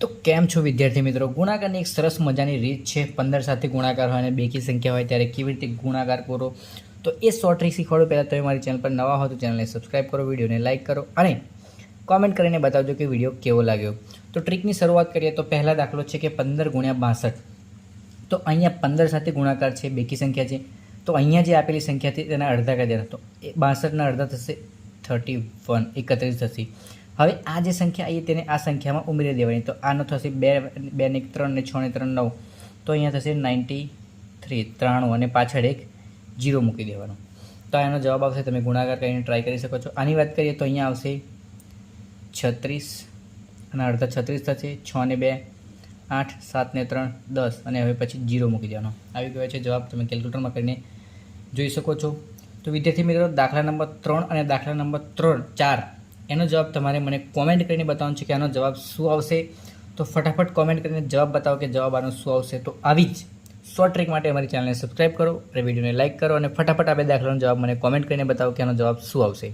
તો કેમ છો વિદ્યાર્થી મિત્રો? ગુણાકારની એક સરસ મજાની રીત છે. 15 સાથે ગુણાકાર હોય અને બેકી સંખ્યા હોય ત્યારે કેવી રીતે ગુણાકાર કરો, તો એ શોર્ટ ટ્રીક શીખવાડું. પહેલાં તમે મારી ચેનલ પર નવા હો તો ચેનલને સબસ્ક્રાઈબ કરો, વિડીયોને લાઇક કરો અને કોમેન્ટ કરીને બતાવજો કે વિડીયો કેવો લાગ્યો. તો ટ્રીકની શરૂઆત કરીએ તો પહેલા દાખલો છે કે 15 ગુણ્યા 62. તો અહીંયા 15 સાથે ગુણાકાર છે, બેકી સંખ્યા છે. તો અહીંયા જે આપેલી સંખ્યા હતી તેના અડધા કરી દેના. તો 62ના અડધા થશે 31 થશે. હવે આ જે સંખ્યા આવી તેને આ સંખ્યામાં ઉમેરી દેવાની. તો આનો થશે 2 2 ને 3 ને 6 ને 3 9. તો અહીંયા થશે 93 અને પાછળ એક 0 મૂકી દેવાનો. તો આનો જવાબ આવશે. તમે ગુણાકાર કરીને ટ્રાય કરી શકો છો. આની વાત કરીએ તો અહીંયા આવશે 36 અને અડધા 36 થશે. 6 ને 2 8, 7 ને 3 10 અને હવે પછી 0 મૂકી દેવાનો. આવી ગયો છે જવાબ. તમે કેલ્ક્યુલેટરમાં કરીને જોઈ શકો છો. તો વિદ્યાર્થી મિત્રો, દાખલા નંબર 3 અને દાખલા નંબર 4 એનો જવાબ તમારે મને કોમેન્ટ કરીને બતાવવાનો છે કે આનો જવાબ શું આવશે. તો ફટાફટ કોમેન્ટ કરીને જવાબ બતાવો કે જવાબ આનો શું આવશે. તો આવી જ શોર્ટ ટ્રીક માટે અમારી ચેનલને સબસ્ક્રાઈબ કરો અને વિડીયોને લાઇક કરો અને ફટાફટ આ બે દાખલાનો જવાબ મને કોમેન્ટ કરીને બતાવો કે આનો જવાબ શું આવશે.